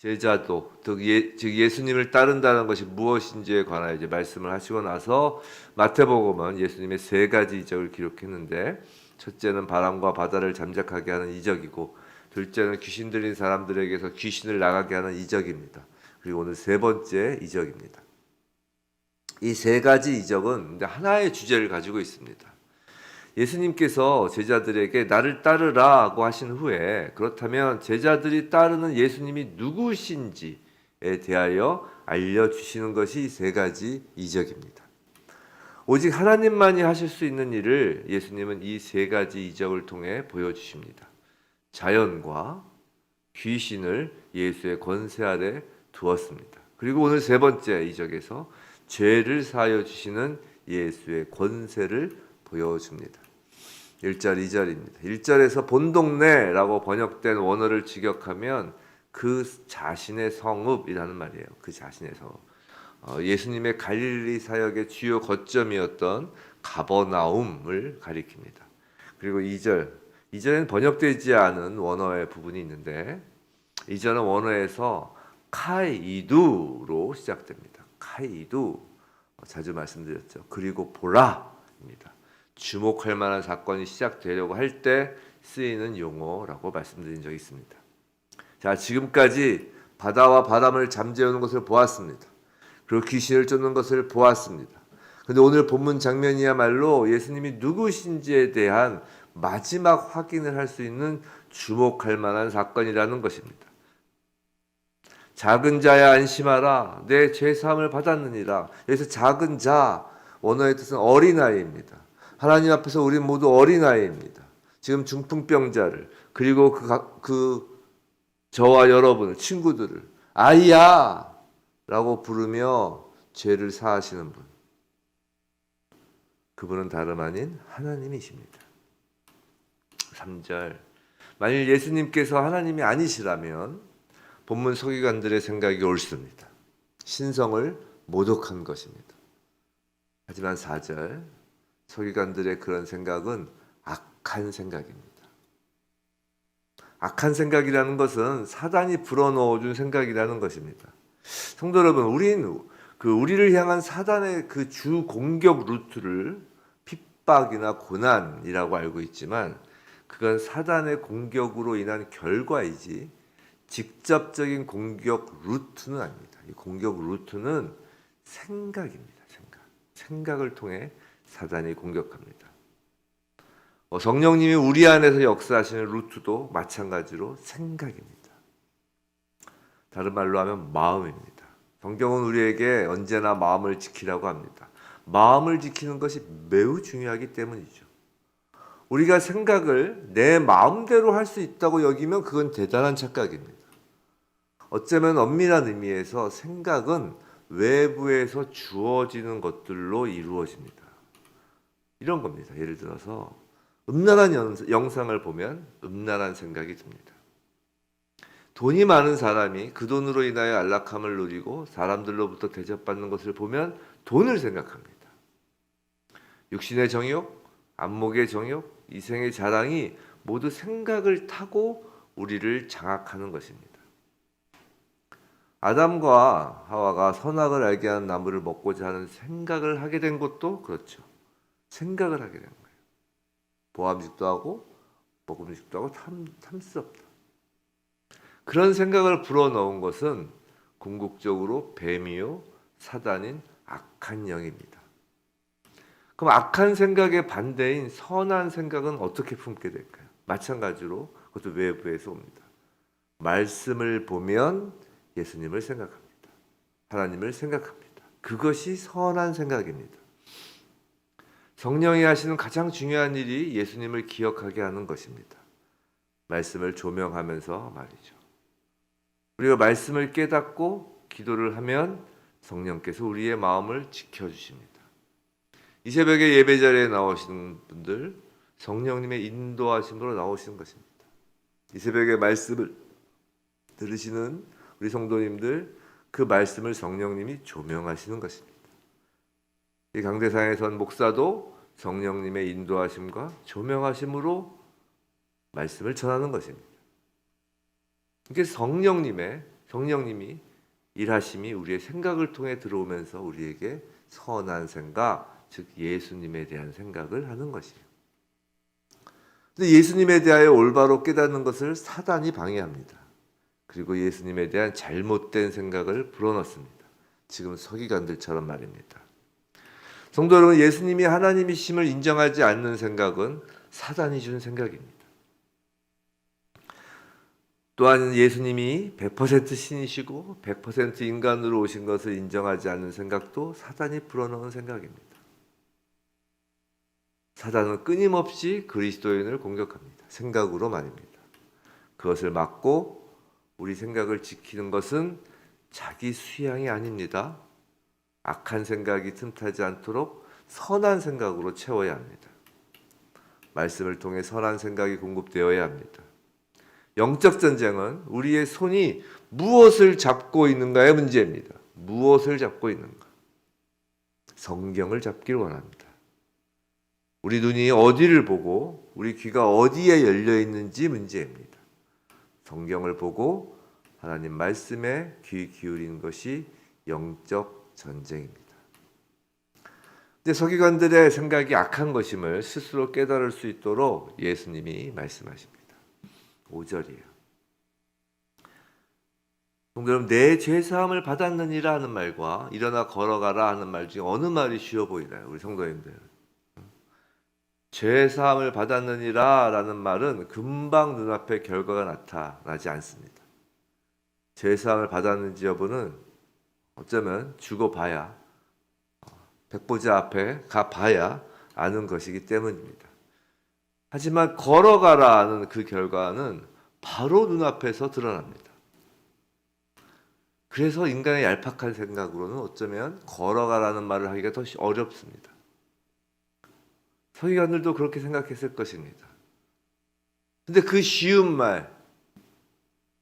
제자도, 즉 예수님을 따른다는 것이 무엇인지에 관하여 이제 말씀을 하시고 나서 마태복음은 예수님의 세 가지 이적을 기록했는데, 첫째는 바람과 바다를 잠잠하게 하는 이적이고, 둘째는 귀신 들린 사람들에게서 귀신을 나가게 하는 이적입니다. 그리고 오늘 세 번째 이적입니다. 이 세 가지 이적은 하나의 주제를 가지고 있습니다. 예수님께서 제자들에게 나를 따르라고 하신 후에, 그렇다면 제자들이 따르는 예수님이 누구신지에 대하여 알려주시는 것이 이 세 가지 이적입니다. 오직 하나님만이 하실 수 있는 일을 예수님은 이 세 가지 이적을 통해 보여주십니다. 자연과 귀신을 예수의 권세 아래 두었습니다. 그리고 오늘 세 번째 이적에서 죄를 사하여 주시는 예수의 권세를 보여줍니다. 1절, 2절입니다. 1절에서 본동네라고 번역된 원어를 직역하면 그 자신의 성읍이라는 말이에요. 그 자신의 성읍. 예수님의 갈릴리 사역의 주요 거점이었던 가버나움을 가리킵니다. 그리고 2절에는 번역되지 않은 원어의 부분이 있는데, 2절은 원어에서 카이두로 시작됩니다. 카이두, 자주 말씀드렸죠. 그리고 보라입니다. 주목할 만한 사건이 시작되려고 할 때 쓰이는 용어라고 말씀드린 적이 있습니다. 자, 지금까지 바다와 바람을 잠재우는 것을 보았습니다. 그리고 귀신을 쫓는 것을 보았습니다. 그런데 오늘 본문 장면이야말로 예수님이 누구신지에 대한 마지막 확인을 할 수 있는 주목할 만한 사건이라는 것입니다. 작은 자야 안심하라, 내 죄사함을 받았느니라. 여기서 작은 자, 원어의 뜻은 어린아이입니다. 하나님 앞에서 우리 모두 어린아이입니다. 지금 중풍병자를, 그리고 저와 여러분을, 친구들을 아이야 라고 부르며 죄를 사하시는 분, 그분은 다름 아닌 하나님이십니다. 3절, 만일 예수님께서 하나님이 아니시라면 본문 서기관들의 생각이 옳습니다. 신성을 모독한 것입니다. 하지만 4절, 서기관들의 그런 생각은 악한 생각입니다. 악한 생각이라는 것은 사단이 불어넣어준 생각이라는 것입니다. 성도 여러분, 우리를 향한 사단의 그 주 공격 루트를 핍박이나 고난이라고 알고 있지만, 그건 사단의 공격으로 인한 결과이지 직접적인 공격 루트는 아닙니다. 이 공격 루트는 생각입니다. 생각을 통해 사단이 공격합니다. 성령님이 우리 안에서 역사하시는 루트도 마찬가지로 생각입니다. 다른 말로 하면 마음입니다. 성경은 우리에게 언제나 마음을 지키라고 합니다. 마음을 지키는 것이 매우 중요하기 때문이죠. 우리가 생각을 내 마음대로 할 수 있다고 여기면 그건 대단한 착각입니다. 어쩌면 엄밀한 의미에서 생각은 외부에서 주어지는 것들로 이루어집니다. 이런 겁니다. 예를 들어서 음란한 영상을 보면 음란한 생각이 듭니다. 돈이 많은 사람이 그 돈으로 인하여 안락함을 누리고 사람들로부터 대접받는 것을 보면 돈을 생각합니다. 육신의 정욕, 안목의 정욕, 이생의 자랑이 모두 생각을 타고 우리를 장악하는 것입니다. 아담과 하와가 선악을 알게 하는 나무를 먹고자 하는 생각을 하게 된 것도 그렇죠. 생각을 하게 된 거예요. 보암직도 하고 먹음직도 하고 탐스럽다. 그런 생각을 불어넣은 것은 궁극적으로 뱀이요 사단인 악한 영입니다. 그럼 악한 생각의 반대인 선한 생각은 어떻게 품게 될까요? 마찬가지로 그것도 외부에서 옵니다. 말씀을 보면 예수님을 생각합니다. 하나님을 생각합니다. 그것이 선한 생각입니다. 성령이 하시는 가장 중요한 일이 예수님을 기억하게 하는 것입니다. 말씀을 조명하면서 말이죠. 우리가 말씀을 깨닫고 기도를 하면 성령께서 우리의 마음을 지켜주십니다. 이 새벽에 예배 자리에 나오시는 분들, 성령님의 인도하심으로 나오시는 것입니다. 이 새벽에 말씀을 들으시는 우리 성도님들, 그 말씀을 성령님이 조명하시는 것입니다. 이 강대상에 선 목사도 성령님의 인도하심과 조명하심으로 말씀을 전하는 것입니다. 이게 성령님의 성령님이 일하심이 우리의 생각을 통해 들어오면서 우리에게 선한 생각, 즉 예수님에 대한 생각을 하는 것이에요. 근데 예수님에 대하여 올바로 깨닫는 것을 사단이 방해합니다. 그리고 예수님에 대한 잘못된 생각을 불어넣습니다. 지금 서기관들처럼 말입니다. 성도 여러분, 예수님이 하나님이심을 인정하지 않는 생각은 사단이 준 생각입니다. 또한 예수님이 100% 신이시고 100% 인간으로 오신 것을 인정하지 않는 생각도 사단이 불어넣은 생각입니다. 사단은 끊임없이 그리스도인을 공격합니다. 생각으로 말입니다. 그것을 막고 우리 생각을 지키는 것은 자기 수양이 아닙니다. 악한 생각이 틈타지 않도록 선한 생각으로 채워야 합니다. 말씀을 통해 선한 생각이 공급되어야 합니다. 영적 전쟁은 우리의 손이 무엇을 잡고 있는가의 문제입니다. 무엇을 잡고 있는가? 성경을 잡기를 원합니다. 우리 눈이 어디를 보고 우리 귀가 어디에 열려 있는지 문제입니다. 성경을 보고 하나님 말씀에 귀 기울이는 것이 영적 전쟁입니다. 근데 서기관들의 생각이 악한 것임을 스스로 깨달을 수 있도록 예수님이 말씀하십니다. 5절이에요. 성도 여러분, 내 죄사함을 받았느니라 하는 말과 일어나 걸어가라 하는 말 중에 어느 말이 쉬워 보이나요? 우리 성도님들. 죄사함을 받았느니라 라는 말은 금방 눈앞에 결과가 나타나지 않습니다. 죄사함을 받았는지 여부는 어쩌면 죽어봐야, 백보자 앞에 가봐야 아는 것이기 때문입니다. 하지만 걸어가라는 그 결과는 바로 눈앞에서 드러납니다. 그래서 인간의 얄팍한 생각으로는 어쩌면 걸어가라는 말을 하기가 더 어렵습니다. 서기관들도 그렇게 생각했을 것입니다. 근데 그 쉬운 말,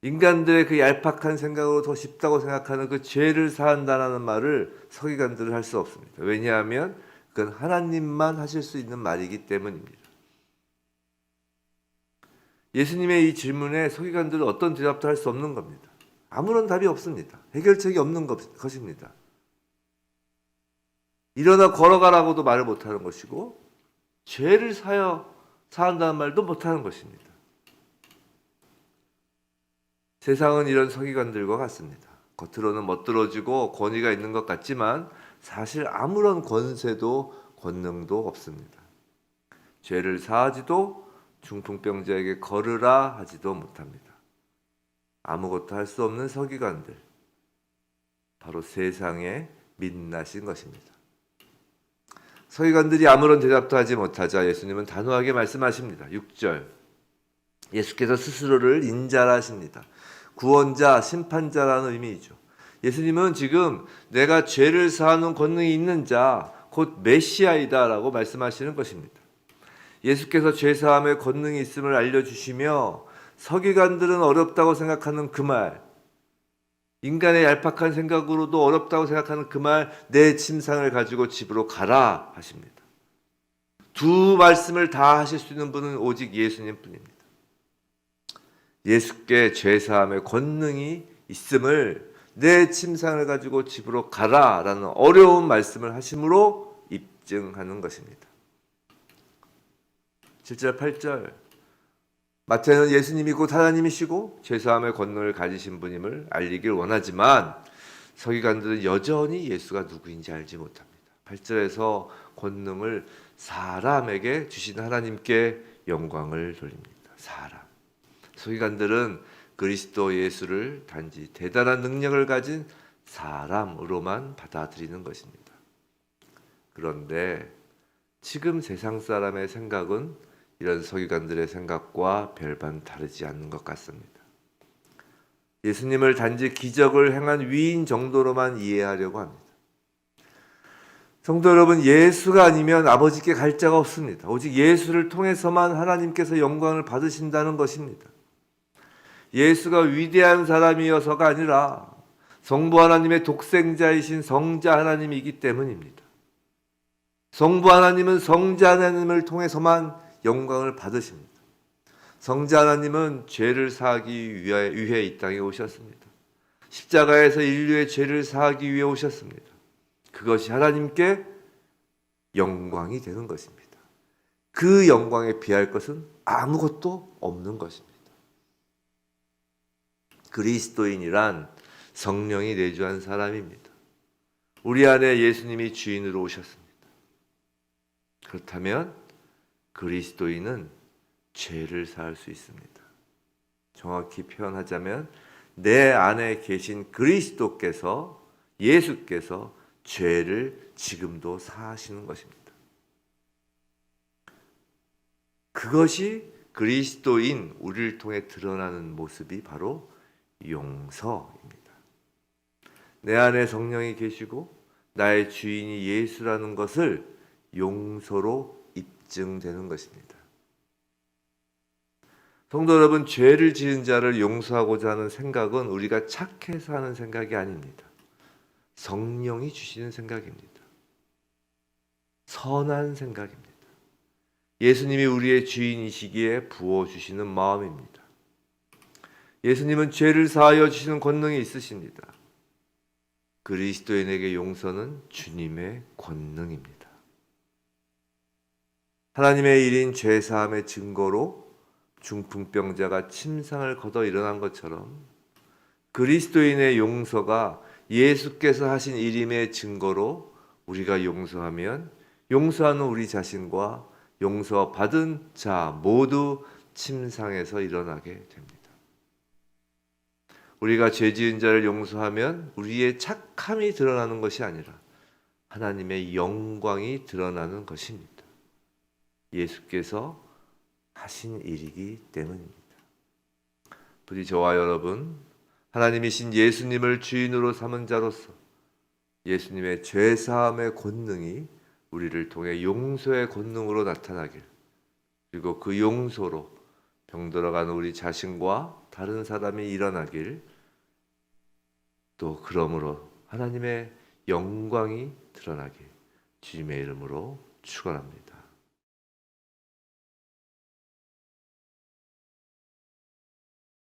인간들의 그 얄팍한 생각으로 더 쉽다고 생각하는 그 죄를 사한다는 말을 서기관들은 할 수 없습니다. 왜냐하면 그건 하나님만 하실 수 있는 말이기 때문입니다. 예수님의 이 질문에 서기관들은 어떤 대답도 할 수 없는 겁니다. 아무런 답이 없습니다. 해결책이 없는 것입니다. 일어나 걸어가라고도 말을 못하는 것이고 죄를 사한다는 말도 못하는 것입니다. 세상은 이런 서기관들과 같습니다. 겉으로는 멋들어지고 권위가 있는 것 같지만 사실 아무런 권세도 권능도 없습니다. 죄를 사하지도 중풍병자에게 걸으라 하지도 못합니다. 아무것도 할 수 없는 서기관들, 바로 세상의 민낯인 것입니다. 서기관들이 아무런 대답도 하지 못하자 예수님은 단호하게 말씀하십니다. 6절, 예수께서 스스로를 인자라 하십니다. 구원자, 심판자라는 의미이죠. 예수님은 지금 내가 죄를 사하는 권능이 있는 자, 곧 메시아이다 라고 말씀하시는 것입니다. 예수께서 죄사함의 권능이 있음을 알려주시며 서기관들은 어렵다고 생각하는 그 말, 인간의 얄팍한 생각으로도 어렵다고 생각하는 그 말, 내 침상을 가지고 집으로 가라 하십니다. 두 말씀을 다 하실 수 있는 분은 오직 예수님 뿐입니다. 예수께 죄사함의 권능이 있음을 내 침상을 가지고 집으로 가라 라는 어려운 말씀을 하심으로 입증하는 것입니다. 7절 8절, 마태는 예수님이 곧 하나님이시고 죄사함의 권능을 가지신 분임을 알리길 원하지만 서기관들은 여전히 예수가 누구인지 알지 못합니다. 8절에서 권능을 사람에게 주신 하나님께 영광을 돌립니다. 사람. 서기관들은 그리스도 예수를 단지 대단한 능력을 가진 사람으로만 받아들이는 것입니다. 그런데 지금 세상 사람의 생각은 이런 서기관들의 생각과 별반 다르지 않는 것 같습니다. 예수님을 단지 기적을 행한 위인 정도로만 이해하려고 합니다. 성도 여러분, 예수가 아니면 아버지께 갈 자가 없습니다. 오직 예수를 통해서만 하나님께서 영광을 받으신다는 것입니다. 예수가 위대한 사람이어서가 아니라 성부 하나님의 독생자이신 성자 하나님이기 때문입니다. 성부 하나님은 성자 하나님을 통해서만 영광을 받으십니다. 성자 하나님은 죄를 사하기 위해 이 땅에 오셨습니다. 십자가에서 인류의 죄를 사하기 위해 오셨습니다. 그것이 하나님께 영광이 되는 것입니다. 그 영광에 비할 것은 아무것도 없는 것입니다. 그리스도인이란 성령이 내주한 사람입니다. 우리 안에 예수님이 주인으로 오셨습니다. 그렇다면 그리스도인은 죄를 사할 수 있습니다. 정확히 표현하자면 내 안에 계신 그리스도께서, 예수께서 죄를 지금도 사하시는 것입니다. 그것이 그리스도인 우리를 통해 드러나는 모습이 바로 용서입니다. 내 안에 성령이 계시고 나의 주인이 예수라는 것을 용서로 입증되는 것입니다. 성도 여러분, 죄를 지은 자를 용서하고자 하는 생각은 우리가 착해서 하는 생각이 아닙니다. 성령이 주시는 생각입니다. 선한 생각입니다. 예수님이 우리의 주인이시기에 부어주시는 마음입니다. 예수님은 죄를 사하여 주시는 권능이 있으십니다. 그리스도인에게 용서는 주님의 권능입니다. 하나님의 일인 죄사함의 증거로 중풍병자가 침상을 걷어 일어난 것처럼 그리스도인의 용서가 예수께서 하신 일임의 증거로 우리가 용서하면 용서하는 우리 자신과 용서받은 자 모두 침상에서 일어나게 됩니다. 우리가 죄 지은 자를 용서하면 우리의 착함이 드러나는 것이 아니라 하나님의 영광이 드러나는 것입니다. 예수께서 하신 일이기 때문입니다. 부디 저와 여러분, 하나님이신 예수님을 주인으로 삼은 자로서 예수님의 죄사함의 권능이 우리를 통해 용서의 권능으로 나타나길, 그리고 그 용서로 병들어가는 우리 자신과 다른 사람이 일어나길, 또 그러므로 하나님의 영광이 드러나길 주님의 이름으로 축원합니다.